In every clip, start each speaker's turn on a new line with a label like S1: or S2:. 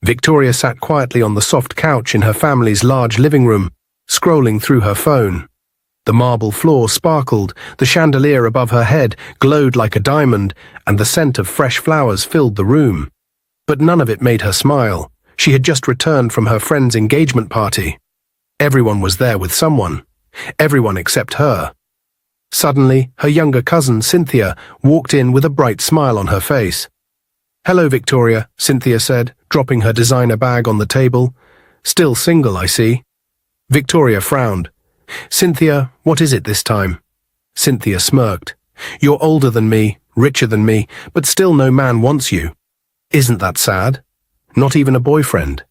S1: Victoria sat quietly on the soft couch in her family's large living room, scrolling through her phone. The marble floor sparkled, the chandelier above her head glowed like a diamond, and the scent of fresh flowers filled the room. But none of it made her smile. She had just returned from her friend's engagement party. Everyone was there with someone. Everyone except her. Suddenly, her younger cousin, Cynthia, walked in with a bright smile on her face. "Hello, Victoria," Cynthia said, dropping her designer bag on the table. "Still single, I see." Victoria frowned. "Cynthia, what is it this time?" Cynthia smirked. "You're older than me, richer than me, but still no man wants you. Isn't that sad? Not even a boyfriend.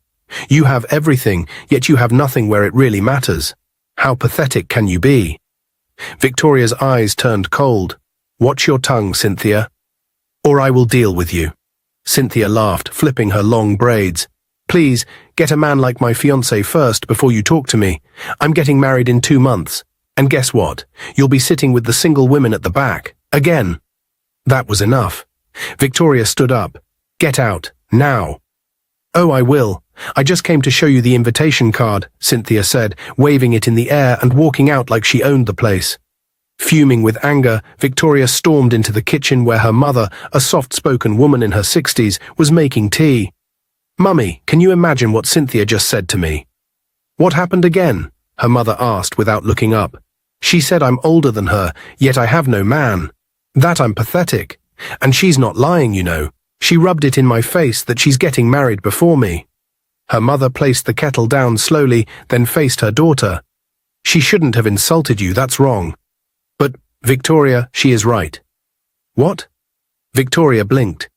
S1: You have everything, yet you have nothing where it really matters. How pathetic can you be?" Victoria's eyes turned cold. "Watch your tongue, Cynthia, or I will deal with you." Cynthia laughed, flipping her long braids. "Please, get a man like my fiancé first before you talk to me. I'm getting married in 2 months. And guess what? You'll be sitting with the single women at the back. Again." That was enough. Victoria stood up. "Get out, now." "Oh, I will. I just came to show you the invitation card," Cynthia said, waving it in the air and walking out like she owned the place. Fuming with anger, Victoria stormed into the kitchen where her mother, a soft-spoken woman in her 60s, was making tea. "Mummy, can you imagine what Cynthia just said to me?" "What happened again?" her mother asked without looking up. "She said I'm older than her, yet I have no man. That I'm pathetic. And she's not lying, you know. She rubbed it in my face that she's getting married before me." Her mother placed the kettle down slowly, then faced her daughter. "She shouldn't have insulted you, that's wrong." "But, Victoria, she is right." "What?" Victoria blinked.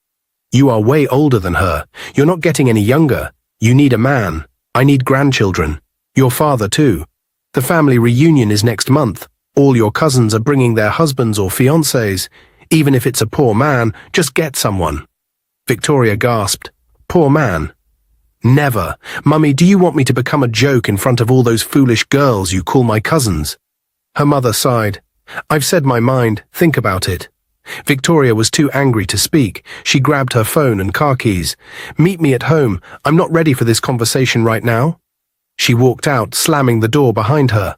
S1: "You are way older than her. You're not getting any younger. You need a man. I need grandchildren. Your father too. The family reunion is next month. All your cousins are bringing their husbands or fiancés. Even if it's a poor man, just get someone." Victoria gasped. "Poor man? Never. Mummy, do you want me to become a joke in front of all those foolish girls you call my cousins?" Her mother sighed. "I've said my mind. Think about it." Victoria was too angry to speak. She grabbed her phone and car keys. "Meet me at home. I'm not ready for this conversation right now." She walked out, slamming the door behind her.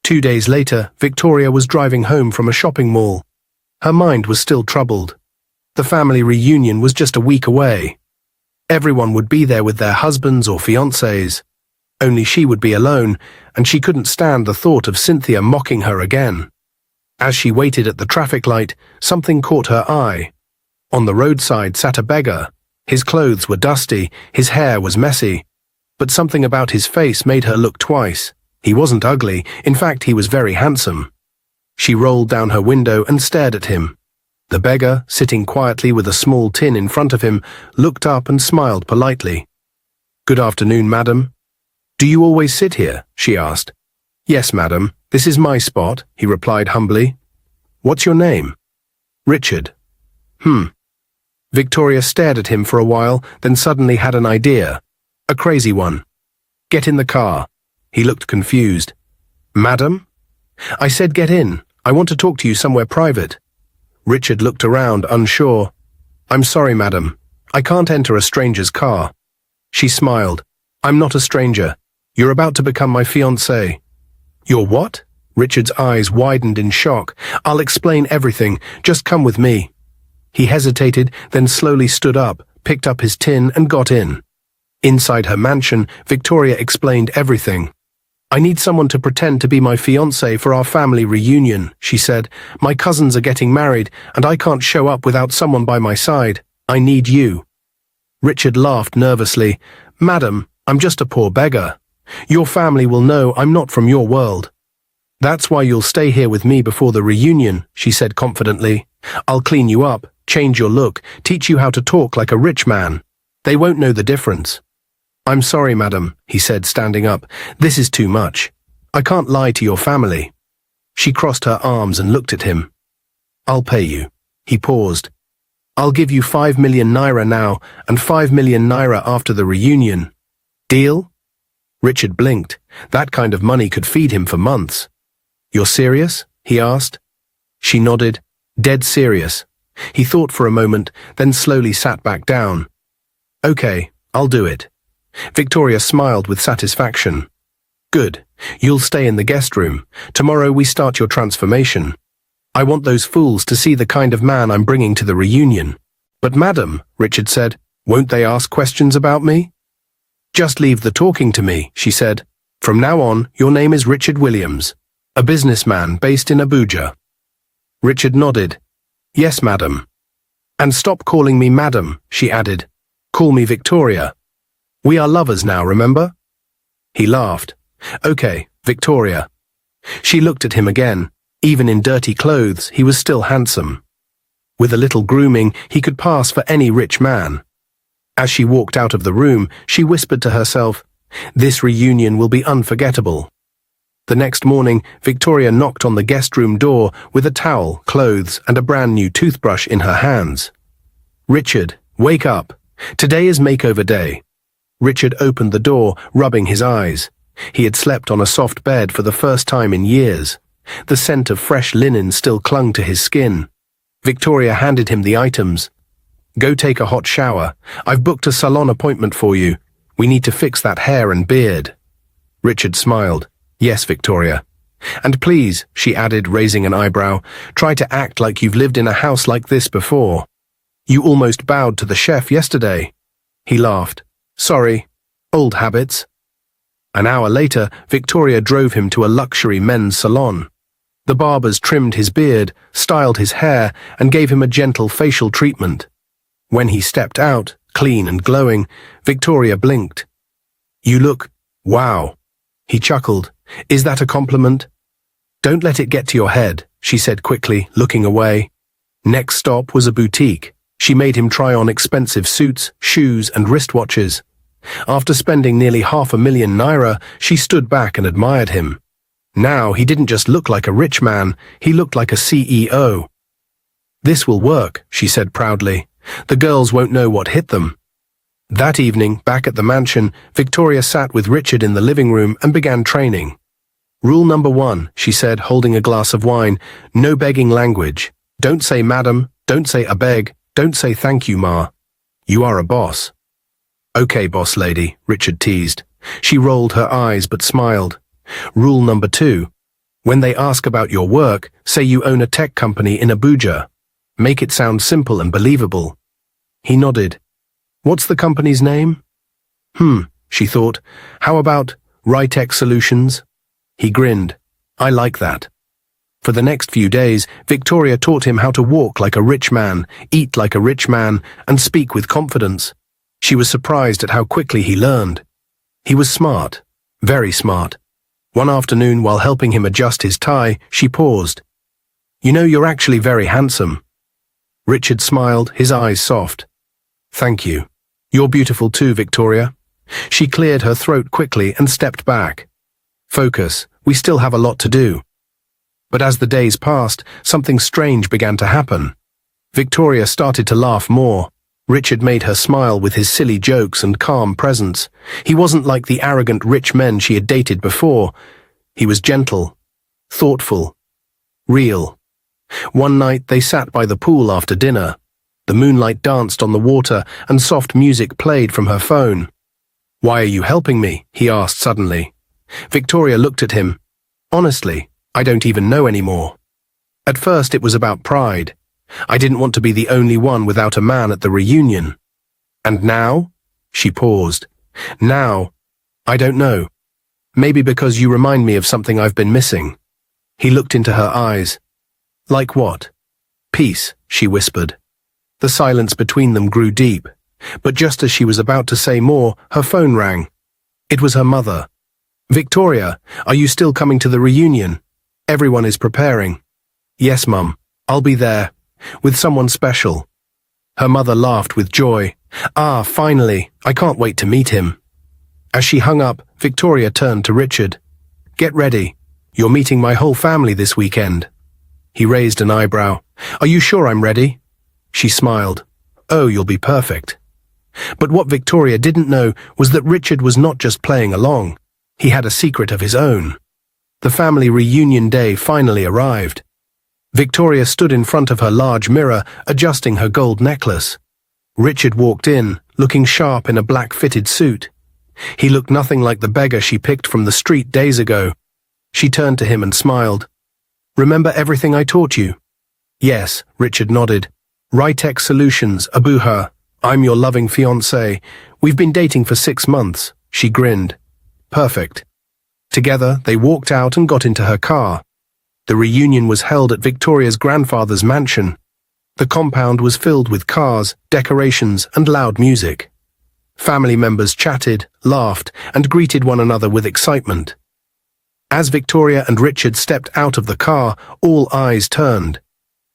S1: 2 days later, Victoria was driving home from a shopping mall. Her mind was still troubled. The family reunion was just a week away. Everyone would be there with their husbands or fiancés. Only she would be alone, and she couldn't stand the thought of Cynthia mocking her again. As she waited at the traffic light, something caught her eye. On the roadside sat a beggar. His clothes were dusty, his hair was messy. But something about his face made her look twice. He wasn't ugly, in fact he was very handsome. She rolled down her window and stared at him. The beggar, sitting quietly with a small tin in front of him, looked up and smiled politely. "Good afternoon, madam." "Do you always sit here?" she asked. "Yes, madam. This is my spot," he replied humbly. "What's your name?" "Richard." Victoria stared at him for a while, then suddenly had an idea. A crazy one. "Get in the car." He looked confused. "Madam?" "I said get in. I want to talk to you somewhere private." Richard looked around, unsure. "I'm sorry, madam. I can't enter a stranger's car." She smiled. "I'm not a stranger. You're about to become my fiancé." "You're what?" Richard's eyes widened in shock. "I'll explain everything. Just come with me." He hesitated, then slowly stood up, picked up his tin and got in. Inside her mansion, Victoria explained everything. "I need someone to pretend to be my fiancé for our family reunion," she said. "My cousins are getting married, and I can't show up without someone by my side. I need you." Richard laughed nervously. "Madam, I'm just a poor beggar. Your family will know I'm not from your world." "That's why you'll stay here with me before the reunion," she said confidently. "I'll clean you up, change your look, teach you how to talk like a rich man. They won't know the difference." "I'm sorry, madam," he said, standing up. "This is too much. I can't lie to your family." She crossed her arms and looked at him. "I'll pay you." He paused. "I'll give you 5 million naira now and 5 million naira after the reunion. Deal?" Richard blinked. That kind of money could feed him for months. "You're serious?" he asked. She nodded. Dead serious. He thought for a moment, then slowly sat back down. "Okay, I'll do it," Victoria smiled with satisfaction. Good. You'll stay in the guest room. Tomorrow we start your transformation. I want those fools to see the kind of man I'm bringing to the reunion. But madam, Richard said, won't they ask questions about me? Just leave the talking to me, she said. From now on, your name is Richard Williams, a businessman based in Abuja. Richard nodded. Yes, madam. And stop calling me madam, she added. Call me Victoria. We are lovers now, remember? He laughed. Okay, Victoria. She looked at him again. Even in dirty clothes, he was still handsome. With a little grooming, he could pass for any rich man. As she walked out of the room, she whispered to herself, this reunion will be unforgettable. The next morning, Victoria knocked on the guest room door with a towel, clothes, and a brand new toothbrush in her hands. Richard, wake up. Today is makeover day. Richard opened the door, rubbing his eyes. He had slept on a soft bed for the first time in years. The scent of fresh linen still clung to his skin. Victoria handed him the items. Go take a hot shower. I've booked a salon appointment for you. We need to fix that hair and beard. Richard smiled. Yes, Victoria. And please, she added, raising an eyebrow, try to act like you've lived in a house like this before. You almost bowed to the chef yesterday. He laughed. Sorry. Old habits. An hour later, Victoria drove him to a luxury men's salon. The barbers trimmed his beard, styled his hair, and gave him a gentle facial treatment. When he stepped out, clean and glowing, Victoria blinked. You look... wow. He chuckled. Is that a compliment? Don't let it get to your head, she said quickly, looking away. Next stop was a boutique. She made him try on expensive suits, shoes, and wristwatches. After spending nearly £500,000, she stood back and admired him. Now he didn't just look like a rich man, he looked like a CEO. This will work, she said proudly. The girls won't know what hit them. That evening, back at the mansion, Victoria sat with Richard in the living room and began training. Rule number 1, she said, holding a glass of wine, no begging language. Don't say madam, don't say I beg, don't say thank you, ma. You are a boss. Okay, boss lady, Richard teased. She rolled her eyes but smiled. Rule number 2, when they ask about your work, say you own a tech company in Abuja. Make it sound simple and believable. He nodded. What's the company's name? She thought. How about Rytech Solutions? He grinned. I like that. For the next few days, Victoria taught him how to walk like a rich man, eat like a rich man, and speak with confidence. She was surprised at how quickly he learned. He was smart, very smart. One afternoon, while helping him adjust his tie, she paused. You know, you're actually very handsome. Richard smiled, his eyes soft. Thank you. You're beautiful too, Victoria. She cleared her throat quickly and stepped back. Focus, we still have a lot to do. But as the days passed, something strange began to happen. Victoria started to laugh more. Richard made her smile with his silly jokes and calm presence. He wasn't like the arrogant rich men she had dated before. He was gentle, thoughtful, real. One night they sat by the pool after dinner. The moonlight danced on the water and soft music played from her phone. Why are you helping me? He asked suddenly. Victoria looked at him. Honestly, I don't even know anymore. At first it was about pride. I didn't want to be the only one without a man at the reunion. And now? She paused. Now? I don't know. Maybe because you remind me of something I've been missing. He looked into her eyes. Like what? Peace, she whispered. The silence between them grew deep, but just as she was about to say more, her phone rang. It was her mother. Victoria, are you still coming to the reunion? Everyone is preparing. Yes, Mum, I'll be there, with someone special. Her mother laughed with joy. Ah, finally, I can't wait to meet him. As she hung up, Victoria turned to Richard. Get ready. You're meeting my whole family this weekend. He raised an eyebrow. Are you sure I'm ready? She smiled. Oh, you'll be perfect. But what Victoria didn't know was that Richard was not just playing along. He had a secret of his own. The family reunion day finally arrived. Victoria stood in front of her large mirror, adjusting her gold necklace. Richard walked in, looking sharp in a black fitted suit. He looked nothing like the beggar she picked from the street days ago. She turned to him and smiled. "Remember everything I taught you?" "Yes," Richard nodded. "Ritex Solutions, Abuha. I'm your loving fiancé. We've been dating for 6 months." She grinned. "Perfect." Together, they walked out and got into her car. The reunion was held at Victoria's grandfather's mansion. The compound was filled with cars, decorations, and loud music. Family members chatted, laughed, and greeted one another with excitement. As Victoria and Richard stepped out of the car, all eyes turned.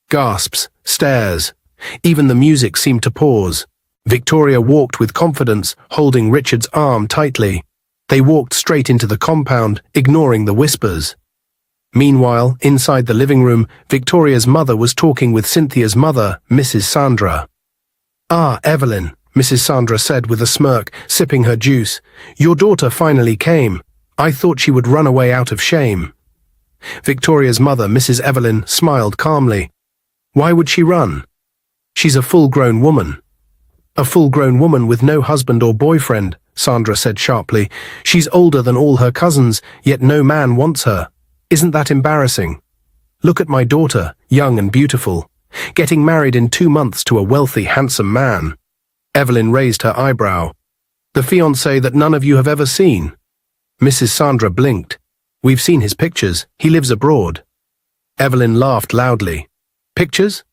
S1: Gasps, stares. Even the music seemed to pause. Victoria walked with confidence, holding Richard's arm tightly. They walked straight into the compound, ignoring the whispers. Meanwhile, inside the living room, Victoria's mother was talking with Cynthia's mother, Mrs. Sandra. "Ah, Evelyn," Mrs. Sandra said with a smirk, sipping her juice. "Your daughter finally came. I thought she would run away out of shame." Victoria's mother, Mrs. Evelyn, smiled calmly. "Why would she run? She's a full-grown woman." "A full-grown woman with no husband or boyfriend," Sandra said sharply. "She's older than all her cousins, yet no man wants her. Isn't that embarrassing? Look at my daughter, young and beautiful, getting married in 2 months to a wealthy, handsome man." Evelyn raised her eyebrow. "The fiancé that none of you have ever seen?" Mrs. Sandra blinked. "We've seen his pictures. He lives abroad." Evelyn laughed loudly. "Pictures?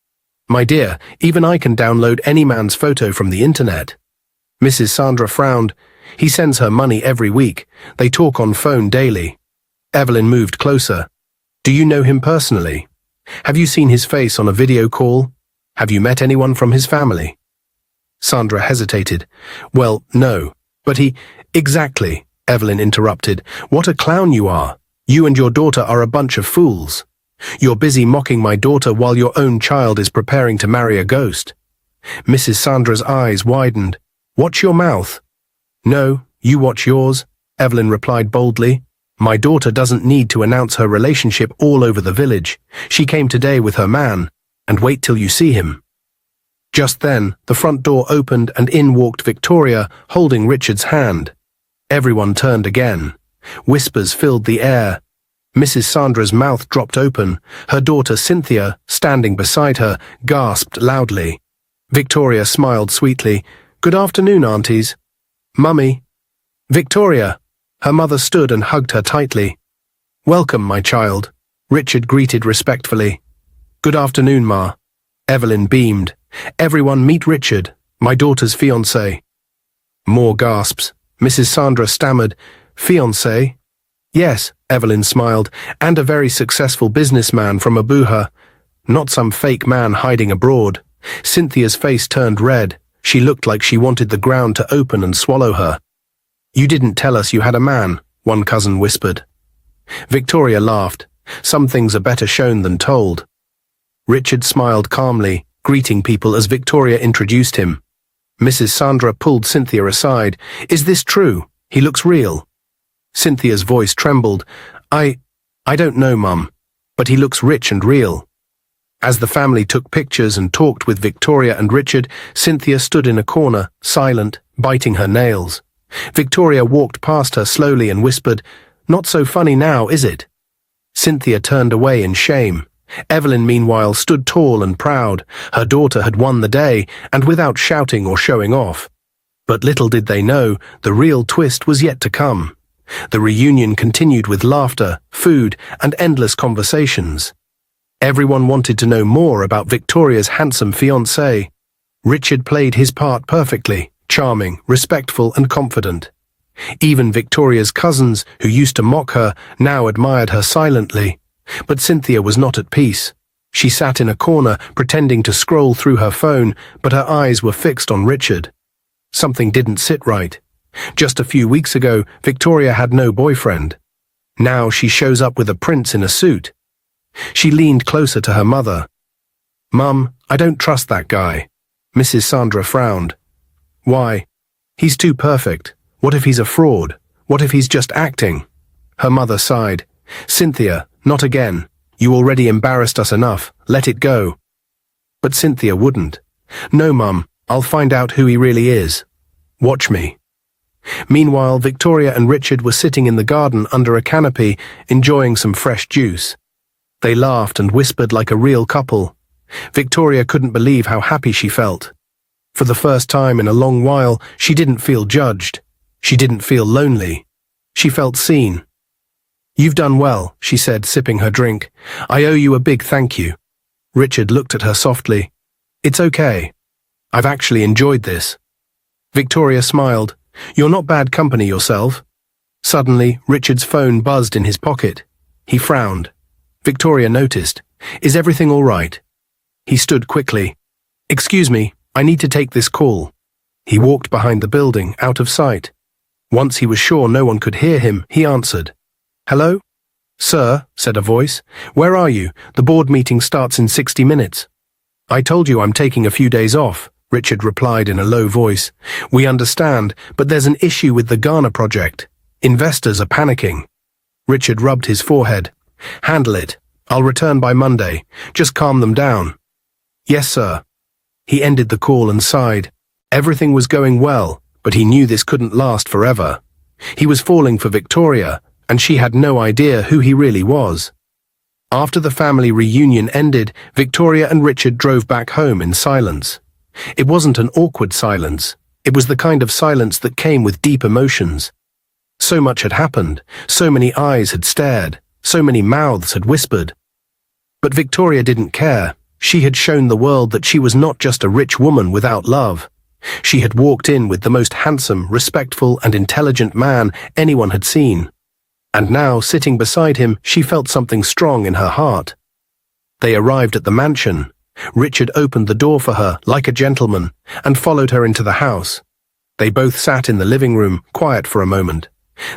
S1: My dear, even I can download any man's photo from the internet." Mrs. Sandra frowned. "He sends her money every week. They talk on phone daily." Evelyn moved closer. "Do you know him personally? Have you seen his face on a video call? Have you met anyone from his family?" Sandra hesitated. "Well, no, but he—" "Exactly," Evelyn interrupted. "What a clown you are. You and your daughter are a bunch of fools. You're busy mocking my daughter while your own child is preparing to marry a ghost." Mrs. Sandra's eyes widened. "Watch your mouth." "No, you watch yours," Evelyn replied boldly. "My daughter doesn't need to announce her relationship all over the village. She came today with her man, and wait till you see him." Just then, the front door opened and in walked Victoria, holding Richard's hand. Everyone turned again. Whispers filled the air. Mrs. Sandra's mouth dropped open. Her daughter Cynthia, standing beside her, gasped loudly. Victoria smiled sweetly. "Good afternoon, aunties." "Mummy." "Victoria." Her mother stood and hugged her tightly. "Welcome, my child," Richard greeted respectfully. "Good afternoon, Ma." Evelyn beamed. "Everyone meet Richard, my daughter's fiancé." More gasps. Mrs. Sandra stammered, "Fiancé?" "Yes," Evelyn smiled, "and a very successful businessman from Abuja. Not some fake man hiding abroad." Cynthia's face turned red. She looked like she wanted the ground to open and swallow her. "You didn't tell us you had a man," one cousin whispered. Victoria laughed. "Some things are better shown than told." Richard smiled calmly, greeting people as Victoria introduced him. Mrs. Sandra pulled Cynthia aside. "Is this true? He looks real." Cynthia's voice trembled. I don't know, Mum, but he looks rich and real." As the family took pictures and talked with Victoria and Richard, Cynthia stood in a corner, silent, biting her nails. Victoria walked past her slowly and whispered, "Not so funny now, is it?" Cynthia turned away in shame. Evelyn, meanwhile, stood tall and proud. Her daughter had won the day, and without shouting or showing off. But little did they know, the real twist was yet to come. The reunion continued with laughter, food, and endless conversations. Everyone wanted to know more about Victoria's handsome fiancé. Richard played his part perfectly, charming, respectful, and confident. Even Victoria's cousins, who used to mock her, now admired her silently. But Cynthia was not at peace. She sat in a corner, pretending to scroll through her phone, but her eyes were fixed on Richard. Something didn't sit right. Just a few weeks ago, Victoria had no boyfriend. Now she shows up with a prince in a suit. She leaned closer to her mother. "Mum, I don't trust that guy." Mrs. Sandra frowned. "Why? He's too perfect. What if he's a fraud? What if he's just acting?" Her mother sighed. "Cynthia, not again. You already embarrassed us enough. Let it go." But Cynthia wouldn't. "No, Mum, I'll find out who he really is. Watch me." Meanwhile, Victoria and Richard were sitting in the garden under a canopy, enjoying some fresh juice. They laughed and whispered like a real couple. Victoria couldn't believe how happy she felt. For the first time in a long while, she didn't feel judged. She didn't feel lonely. She felt seen. "You've done well," she said, sipping her drink. "I owe you a big thank you." Richard looked at her softly. "It's okay. I've actually enjoyed this." Victoria smiled. "You're not bad company yourself." Suddenly, Richard's phone buzzed in his pocket. He frowned. Victoria noticed. "Is everything all right?" He stood quickly. "Excuse me, I need to take this call." He walked behind the building, out of sight. Once he was sure no one could hear him, he answered. "Hello?" "Sir," said a voice. "Where are you? The board meeting starts in 60 minutes. "I told you I'm taking a few days off," Richard replied in a low voice. "We understand, but there's an issue with the Ghana project. Investors are panicking." Richard rubbed his forehead. "Handle it. I'll return by Monday. Just calm them down." "Yes, sir." He ended the call and sighed. Everything was going well, but he knew this couldn't last forever. He was falling for Victoria, and she had no idea who he really was. After the family reunion ended, Victoria and Richard drove back home in silence. It wasn't an awkward silence. It was the kind of silence that came with deep emotions. So much had happened, so many eyes had stared, so many mouths had whispered. But Victoria didn't care. She had shown the world that she was not just a rich woman without love. She had walked in with the most handsome, respectful, and intelligent man anyone had seen. And now, sitting beside him, she felt something strong in her heart. They arrived at the mansion. Richard opened the door for her, like a gentleman, and followed her into the house. They both sat in the living room, quiet for a moment.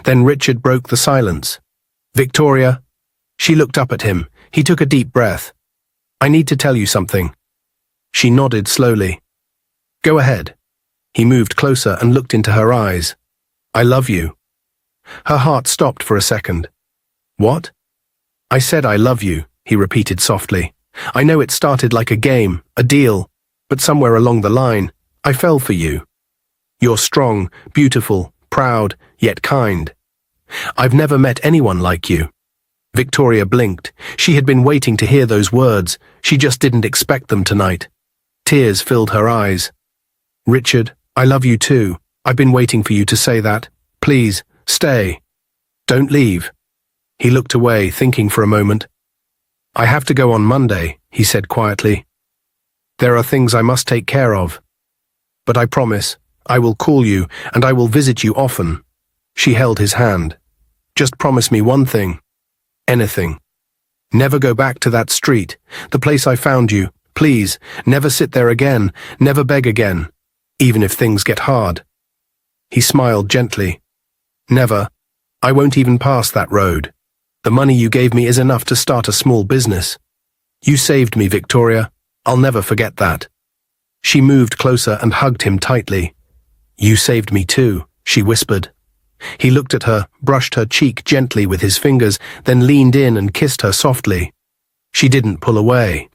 S1: Then Richard broke the silence. "Victoria?" She looked up at him. He took a deep breath. "I need to tell you something." She nodded slowly. "Go ahead." He moved closer and looked into her eyes. "I love you." Her heart stopped for a second. "What?" "I said I love you," he repeated softly. "I know it started like a game, a deal, but somewhere along the line, I fell for you. You're strong, beautiful, proud, yet kind. I've never met anyone like you." Victoria blinked. She had been waiting to hear those words. She just didn't expect them tonight. Tears filled her eyes. "Richard, I love you too. I've been waiting for you to say that. Please, stay. Don't leave." He looked away, thinking for a moment. "I have to go on Monday," he said quietly. "There are things I must take care of. But I promise, I will call you, and I will visit you often." She held his hand. "Just promise me one thing. Anything. Never go back to that street, the place I found you. Please, never sit there again, never beg again, even if things get hard." He smiled gently. "Never. I won't even pass that road. The money you gave me is enough to start a small business. You saved me, Victoria. I'll never forget that." She moved closer and hugged him tightly. "You saved me too," she whispered. He looked at her, brushed her cheek gently with his fingers, then leaned in and kissed her softly. She didn't pull away.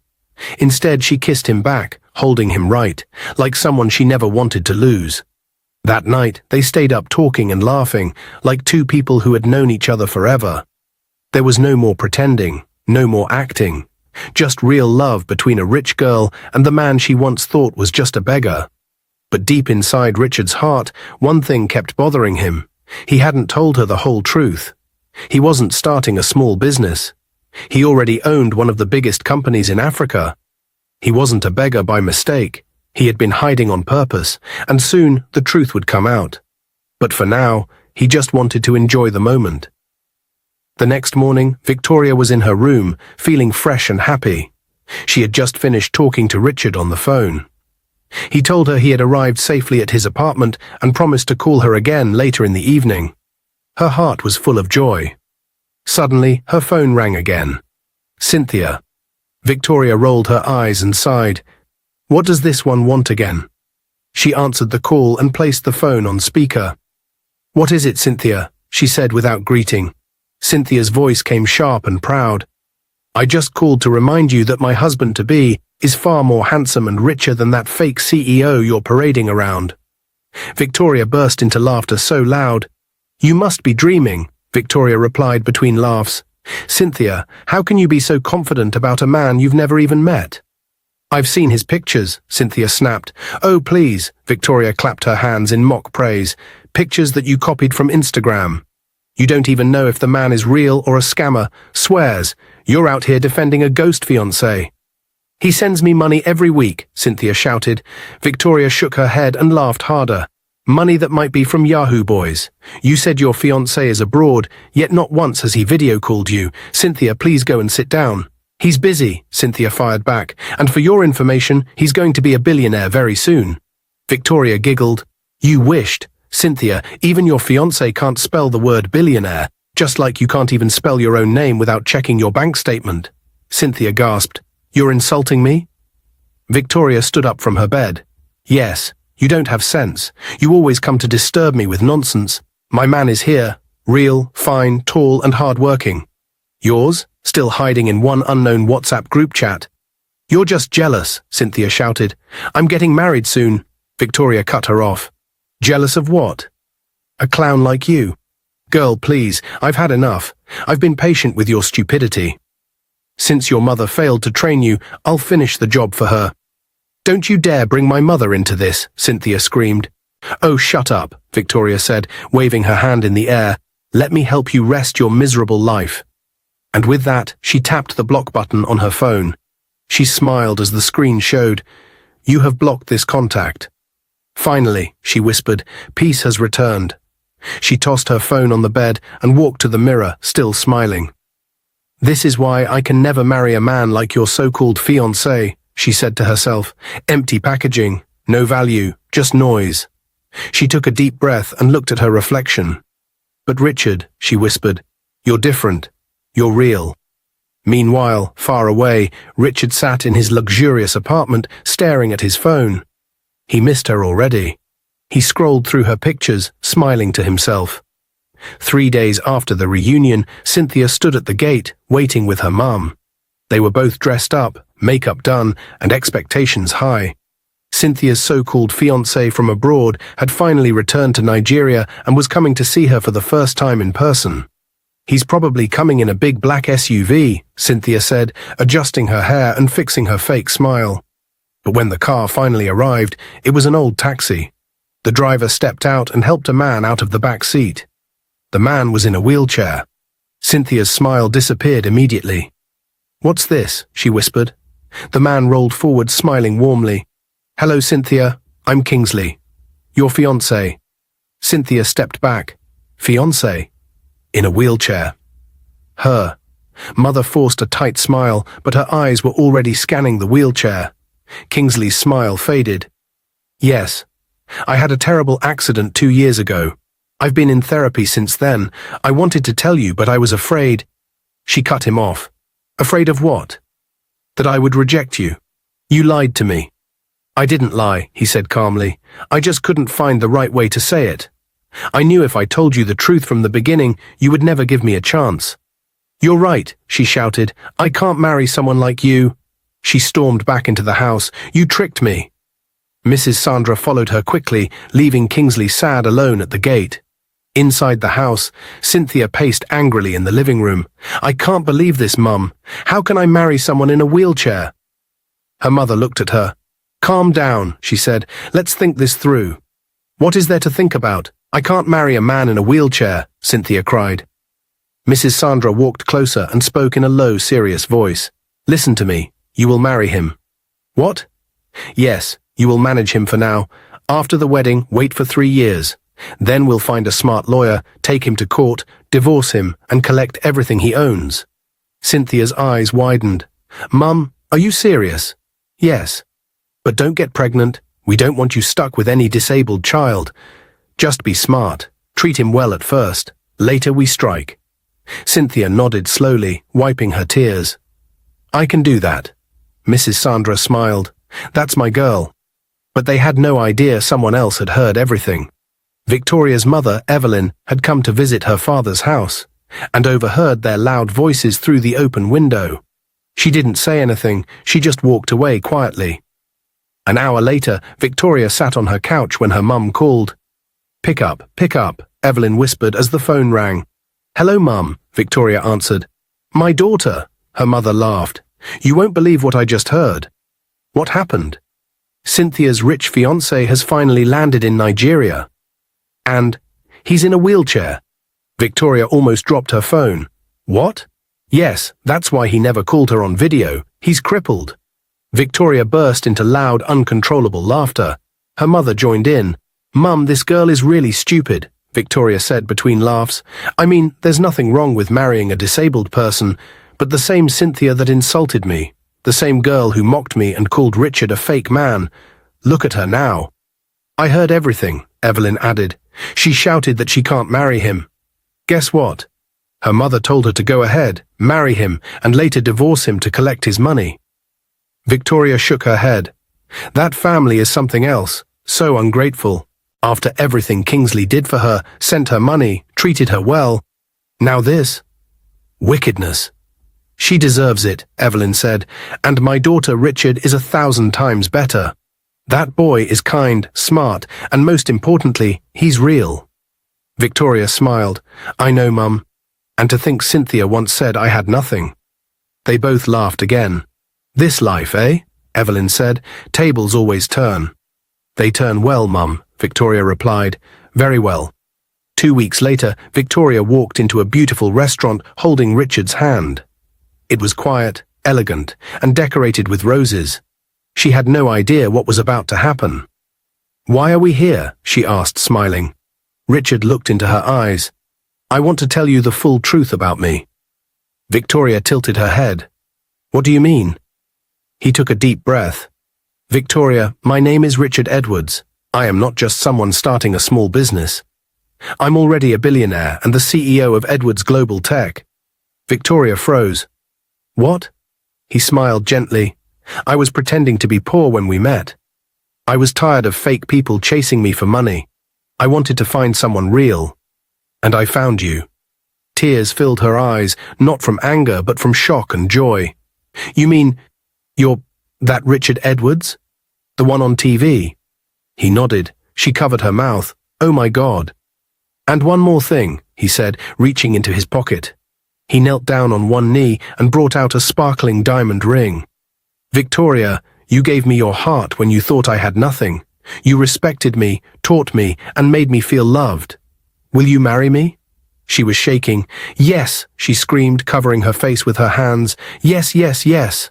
S1: Instead, she kissed him back, holding him right, like someone she never wanted to lose. That night, they stayed up talking and laughing, like two people who had known each other forever. There was no more pretending, no more acting, just real love between a rich girl and the man she once thought was just a beggar. But deep inside Richard's heart, one thing kept bothering him. He hadn't told her the whole truth. He wasn't starting a small business. He already owned one of the biggest companies in Africa. He wasn't a beggar by mistake. He had been hiding on purpose, and soon the truth would come out. But for now, he just wanted to enjoy the moment. The next morning, Victoria was in her room, feeling fresh and happy. She had just finished talking to Richard on the phone. He told her he had arrived safely at his apartment and promised to call her again later in the evening. Her heart was full of joy. Suddenly, her phone rang again. Cynthia. Victoria rolled her eyes and sighed. What does this one want again? She answered the call and placed the phone on speaker. What is it, Cynthia? She said without greeting. Cynthia's voice came sharp and proud. I just called to remind you that my husband-to-be is far more handsome and richer than that fake CEO you're parading around. Victoria burst into laughter so loud. "You must be dreaming," Victoria replied between laughs. "Cynthia, how can you be so confident about a man you've never even met?" "I've seen his pictures," Cynthia snapped. "Oh, please," Victoria clapped her hands in mock praise. "Pictures that you copied from Instagram. You don't even know if the man is real or a scammer. Swears. You're out here defending a ghost fiancé." "He sends me money every week," Cynthia shouted. Victoria shook her head and laughed harder. "Money that might be from Yahoo boys. You said your fiancé is abroad, yet not once has he video called you. Cynthia, please go and sit down." "He's busy," Cynthia fired back, "and for your information, he's going to be a billionaire very soon." Victoria giggled. "You wished. Cynthia, even your fiancé can't spell the word billionaire, just like you can't even spell your own name without checking your bank statement." Cynthia gasped. "You're insulting me?" Victoria stood up from her bed. "Yes, you don't have sense. You always come to disturb me with nonsense. My man is here, real, fine, tall, and hard-working. Yours, still hiding in one unknown WhatsApp group chat." "You're just jealous," Cynthia shouted. "I'm getting married soon." Victoria cut her off. "Jealous of what?" "A clown like you." "Girl, please, I've had enough. I've been patient with your stupidity. Since your mother failed to train you, I'll finish the job for her." "Don't you dare bring my mother into this," Cynthia screamed. "Oh, shut up," Victoria said, waving her hand in the air. "Let me help you rest your miserable life." And with that, she tapped the block button on her phone. She smiled as the screen showed, "You have blocked this contact." "Finally," she whispered, "peace has returned." She tossed her phone on the bed and walked to the mirror, still smiling. "This is why I can never marry a man like your so-called fiancé," she said to herself. "Empty packaging, no value, just noise." She took a deep breath and looked at her reflection. "But Richard," she whispered, "you're different. You're real." Meanwhile, far away, Richard sat in his luxurious apartment, staring at his phone. He missed her already. He scrolled through her pictures, smiling to himself. 3 days after the reunion, Cynthia stood at the gate, waiting with her mum. They were both dressed up, makeup done, and expectations high. Cynthia's so-called fiancé from abroad had finally returned to Nigeria and was coming to see her for the first time in person. "He's probably coming in a big black SUV," Cynthia said, adjusting her hair and fixing her fake smile. But when the car finally arrived, it was an old taxi. The driver stepped out and helped a man out of the back seat. The man was in a wheelchair. Cynthia's smile disappeared immediately. "What's this?" she whispered. The man rolled forward, smiling warmly. "Hello, Cynthia. I'm Kingsley. Your fiancé." Cynthia stepped back. "Fiancé? In a wheelchair." Her. Mother forced a tight smile, but her eyes were already scanning the wheelchair. Kingsley's smile faded. "Yes. I had a terrible accident 2 years ago. I've been in therapy since then. I wanted to tell you, but I was afraid." She cut him off. "Afraid of what?" "That I would reject you. You lied to me." "I didn't lie," he said calmly. "I just couldn't find the right way to say it. I knew if I told you the truth from the beginning, you would never give me a chance." "You're right," she shouted. "I can't marry someone like you." She stormed back into the house. "You tricked me." Mrs. Sandra followed her quickly, leaving Kingsley sad alone at the gate. Inside the house, Cynthia paced angrily in the living room. "I can't believe this, Mum. How can I marry someone in a wheelchair?" Her mother looked at her. "Calm down," she said. "Let's think this through." "What is there to think about? I can't marry a man in a wheelchair," Cynthia cried. Mrs. Sandra walked closer and spoke in a low, serious voice. "Listen to me. You will marry him." "What?" "Yes, you will manage him for now. After the wedding, wait for 3 years. Then we'll find a smart lawyer, take him to court, divorce him, and collect everything he owns." Cynthia's eyes widened. "Mum, are you serious?" "Yes. But don't get pregnant. We don't want you stuck with any disabled child. Just be smart. Treat him well at first. Later we strike." Cynthia nodded slowly, wiping her tears. "I can do that." Mrs. Sandra smiled. "That's my girl." But they had no idea someone else had heard everything. Victoria's mother, Evelyn, had come to visit her father's house, and overheard their loud voices through the open window. She didn't say anything, she just walked away quietly. An hour later, Victoria sat on her couch when her mum called. Pick up, Evelyn whispered as the phone rang. Hello, Mum, Victoria answered. My daughter, her mother laughed. You won't believe what I just heard. What happened? Cynthia's rich fiancé has finally landed in Nigeria. And he's in a wheelchair. Victoria almost dropped her phone. What? Yes, that's why he never called her on video. He's crippled. Victoria burst into loud, uncontrollable laughter. Her mother joined in. Mum, this girl is really stupid, Victoria said between laughs. I mean, there's nothing wrong with marrying a disabled person, but the same Cynthia that insulted me, the same girl who mocked me and called Richard a fake man, look at her now. I heard everything, Evelyn added. She shouted that she can't marry him. Guess what? Her mother told her to go ahead, marry him, and later divorce him to collect his money. Victoria shook her head. That family is something else, so ungrateful. After everything Kingsley did for her, sent her money, treated her well. Now this. Wickedness. She deserves it, Evelyn said, and my daughter Richard is 1,000 times better. That boy is kind, smart, and most importantly, he's real. Victoria smiled. I know, Mum. And to think Cynthia once said I had nothing. They both laughed again. This life, eh? Evelyn said. Tables always turn. They turn well, Mum, Victoria replied. Very well. 2 weeks later, Victoria walked into a beautiful restaurant holding Richard's hand. It was quiet, elegant, and decorated with roses. She had no idea what was about to happen. Why are we here? She asked, smiling. Richard looked into her eyes. I want to tell you the full truth about me. Victoria tilted her head. What do you mean? He took a deep breath. Victoria, my name is Richard Edwards. I am not just someone starting a small business. I'm already a billionaire and the CEO of Edwards Global Tech. Victoria froze. What? He smiled gently. I was pretending to be poor when we met. I was tired of fake people chasing me for money. I wanted to find someone real. And I found you. Tears filled her eyes, not from anger but from shock and joy. You mean, you're that Richard Edwards? The one on TV? He nodded. She covered her mouth. Oh my God. And one more thing, he said, reaching into his pocket. He knelt down on one knee and brought out a sparkling diamond ring. Victoria, you gave me your heart when you thought I had nothing. You respected me, taught me, and made me feel loved. Will you marry me? She was shaking. Yes, she screamed, covering her face with her hands. Yes, yes, yes.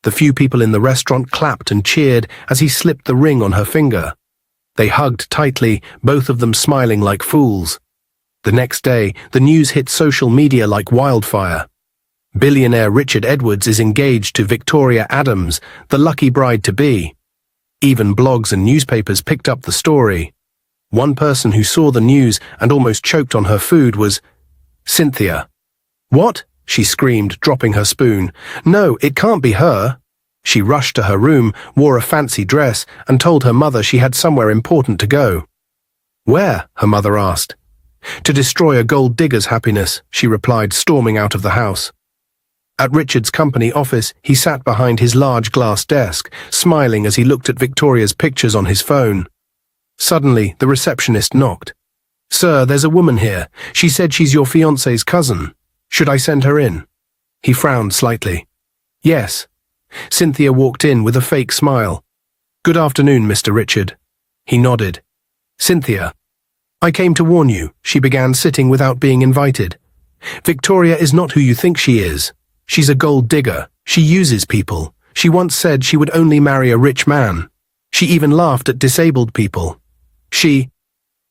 S1: The few people in the restaurant clapped and cheered as he slipped the ring on her finger. They hugged tightly, both of them smiling like fools. The next day, the news hit social media like wildfire. Billionaire Richard Edwards is engaged to Victoria Adams, the lucky bride-to-be. Even blogs and newspapers picked up the story. One person who saw the news and almost choked on her food was Cynthia. What? She screamed, dropping her spoon. No, it can't be her. She rushed to her room, wore a fancy dress, and told her mother she had somewhere important to go. Where? Her mother asked. To destroy a gold digger's happiness, she replied, storming out of the house. At Richard's company office, he sat behind his large glass desk, smiling as he looked at Victoria's pictures on his phone. Suddenly, the receptionist knocked. Sir, there's a woman here. She said she's your fiancé's cousin. Should I send her in? He frowned slightly. Yes. Cynthia walked in with a fake smile. Good afternoon, Mr. Richard. He nodded. Cynthia. I came to warn you, she began, sitting without being invited. Victoria is not who you think she is. She's a gold digger. She uses people. She once said she would only marry a rich man. She even laughed at disabled people.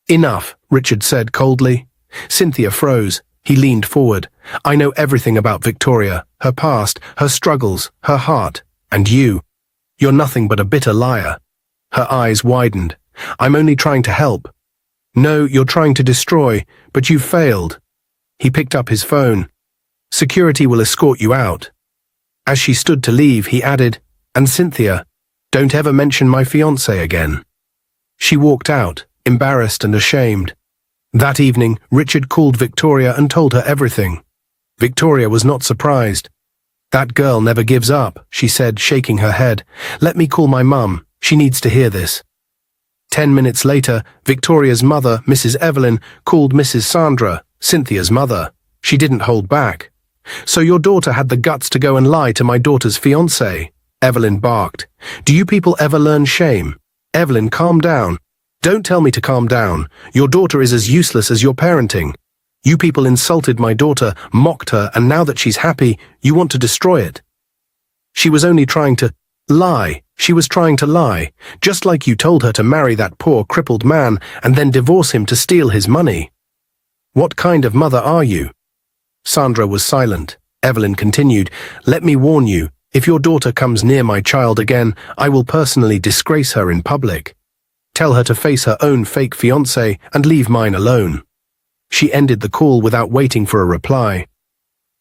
S1: Enough, Richard said coldly. Cynthia froze. He leaned forward. I know everything about Victoria, her past, her struggles, her heart, and you. You're nothing but a bitter liar. Her eyes widened. I'm only trying to help. No, you're trying to destroy, but you've failed. He picked up his phone. Security will escort you out. As she stood to leave, he added, and Cynthia, don't ever mention my fiancé again. She walked out, embarrassed and ashamed. That evening, Richard called Victoria and told her everything. Victoria was not surprised. That girl never gives up, she said, shaking her head. Let me call my mum. She needs to hear this. 10 minutes later, Victoria's mother, Mrs. Evelyn, called Mrs. Sandra, Cynthia's mother. She didn't hold back. "So your daughter had the guts to go and lie to my daughter's fiancé?" Evelyn barked. "Do you people ever learn shame?" "Evelyn, calm down." "Don't tell me to calm down. Your daughter is as useless as your parenting. You people insulted my daughter, mocked her, and now that she's happy, you want to destroy it." "She was only trying to lie. She was trying to lie, just like you told her to marry that poor crippled man and then divorce him to steal his money. What kind of mother are you?" Sandra was silent. Evelyn continued, "Let me warn you, if your daughter comes near my child again, I will personally disgrace her in public. Tell her to face her own fake fiancé and leave mine alone." She ended the call without waiting for a reply.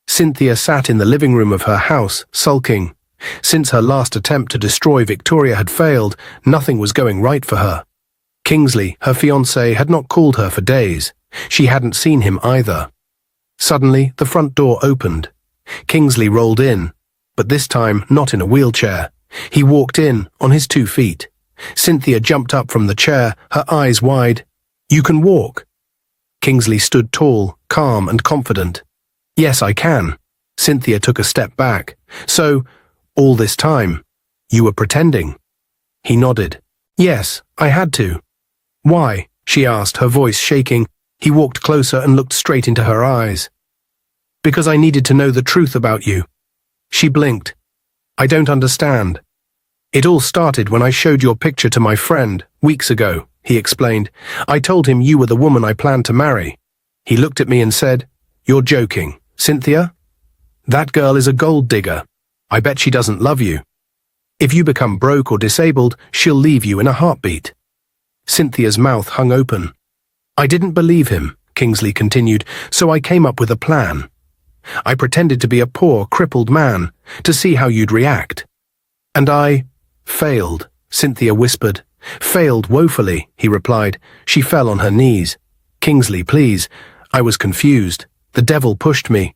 S1: Cynthia sat in the living room of her house, sulking. Since her last attempt to destroy Victoria had failed, nothing was going right for her. Kingsley, her fiancé, had not called her for days. She hadn't seen him either. Suddenly, the front door opened. Kingsley rolled in, but this time not in a wheelchair. He walked in, on his 2 feet. Cynthia jumped up from the chair, her eyes wide. "You can walk." Kingsley stood tall, calm and confident. "Yes, I can." Cynthia took a step back. "So, all this time, you were pretending?" He nodded. "Yes, I had to." "Why?" she asked, her voice shaking. He walked closer and looked straight into her eyes. "Because I needed to know the truth about you." She blinked. "I don't understand." "It all started when I showed your picture to my friend, weeks ago," he explained. "I told him you were the woman I planned to marry. He looked at me and said, 'You're joking, Cynthia? That girl is a gold digger. I bet she doesn't love you. If you become broke or disabled, she'll leave you in a heartbeat.'" Cynthia's mouth hung open. "I didn't believe him," Kingsley continued, "so I came up with a plan. I pretended to be a poor, crippled man, to see how you'd react. And I failed," Cynthia whispered. "Failed woefully," he replied. She fell on her knees. "Kingsley, please. I was confused. The devil pushed me.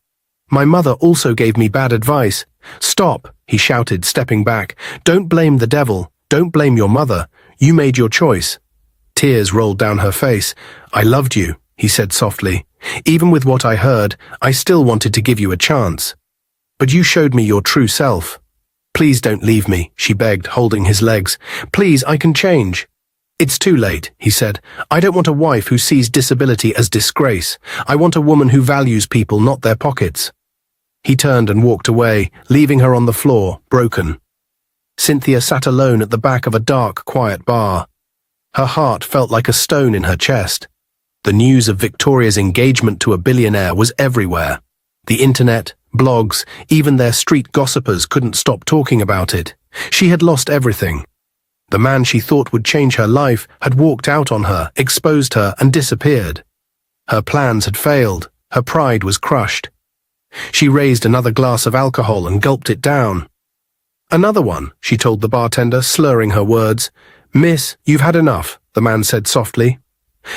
S1: My mother also gave me bad advice." "Stop," he shouted, stepping back. "Don't blame the devil. Don't blame your mother. You made your choice." Tears rolled down her face. "I loved you," he said softly. "Even with what I heard, I still wanted to give you a chance. But you showed me your true self. Please don't leave me," she begged, holding his legs. "Please, I can change." "It's too late," he said. "I don't want a wife who sees disability as disgrace. I want a woman who values people, not their pockets." He turned and walked away, leaving her on the floor, broken. Cynthia sat alone at the back of a dark, quiet bar. Her heart felt like a stone in her chest. The news of Victoria's engagement to a billionaire was everywhere. The internet, blogs, even their street gossipers couldn't stop talking about it. She had lost everything. The man she thought would change her life had walked out on her, exposed her, and disappeared. Her plans had failed. Her pride was crushed. She raised another glass of alcohol and gulped it down. "Another one," she told the bartender, slurring her words. "Miss, you've had enough," the man said softly.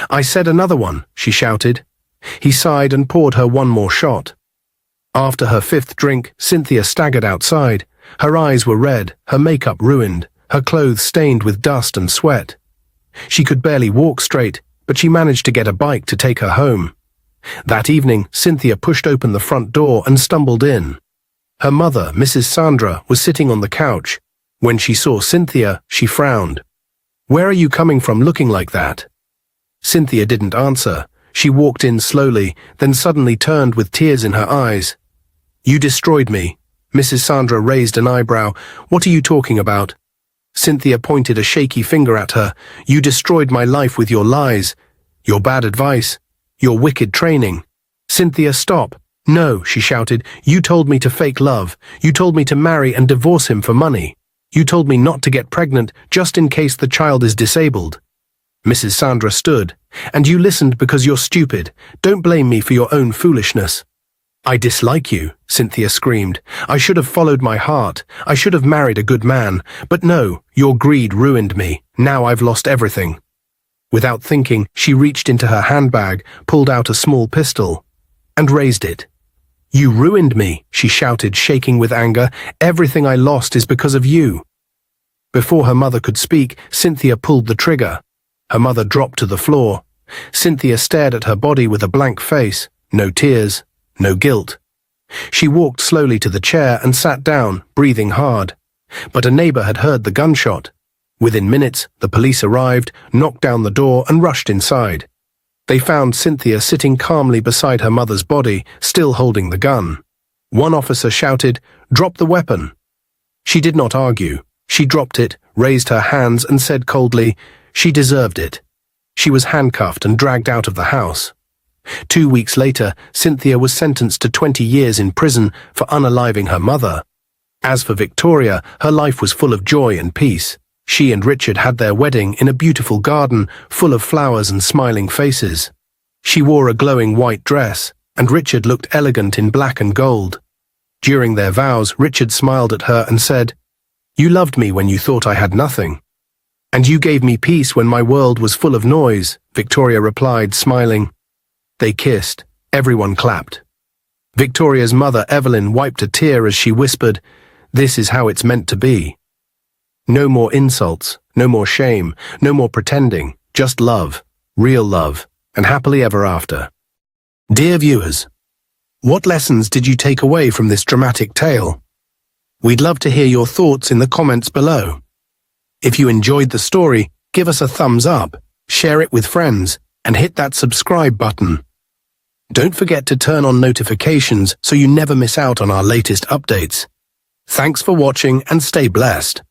S1: "I said another one," she shouted. He sighed and poured her one more shot. After her 5th drink, Cynthia staggered outside. Her eyes were red, her makeup ruined, her clothes stained with dust and sweat. She could barely walk straight, but she managed to get a bike to take her home. That evening, Cynthia pushed open the front door and stumbled in. Her mother, Mrs. Sandra, was sitting on the couch. When she saw Cynthia, she frowned. "Where are you coming from looking like that?" Cynthia didn't answer. She walked in slowly, then suddenly turned with tears in her eyes. "You destroyed me." Mrs. Sandra raised an eyebrow. "What are you talking about?" Cynthia pointed a shaky finger at her. "You destroyed my life with your lies, your bad advice, your wicked training." "Cynthia, stop." "No," she shouted. "You told me to fake love. You told me to marry and divorce him for money. You told me not to get pregnant just in case the child is disabled." Mrs. Sandra stood. "And you listened because you're stupid. Don't blame me for your own foolishness." "I dislike you," Cynthia screamed. "I should have followed my heart. I should have married a good man. But no, your greed ruined me. Now I've lost everything." Without thinking, she reached into her handbag, pulled out a small pistol, and raised it. "You ruined me," she shouted, shaking with anger. "Everything I lost is because of you." Before her mother could speak, Cynthia pulled the trigger. Her mother dropped to the floor. Cynthia stared at her body with a blank face, no tears, no guilt. She walked slowly to the chair and sat down, breathing hard. But a neighbor had heard the gunshot. Within minutes, the police arrived, knocked down the door and rushed inside. They found Cynthia sitting calmly beside her mother's body, still holding the gun. One officer shouted, "Drop the weapon." She did not argue. She dropped it, raised her hands and said coldly, "She deserved it." She was handcuffed and dragged out of the house. 2 weeks later, Cynthia was sentenced to 20 years in prison for unaliving her mother. As for Victoria, her life was full of joy and peace. She and Richard had their wedding in a beautiful garden full of flowers and smiling faces. She wore a glowing white dress, and Richard looked elegant in black and gold. During their vows, Richard smiled at her and said, "You loved me when you thought I had nothing. And you gave me peace when my world was full of noise," Victoria replied, smiling. They kissed. Everyone clapped. Victoria's mother, Evelyn, wiped a tear as she whispered, "This is how it's meant to be." No more insults, no more shame, no more pretending, just love, real love, and happily ever after. Dear viewers, what lessons did you take away from this dramatic tale? We'd love to hear your thoughts in the comments below. If you enjoyed the story, give us a thumbs up, share it with friends, and hit that subscribe button. Don't forget to turn on notifications so you never miss out on our latest updates. Thanks for watching and stay blessed.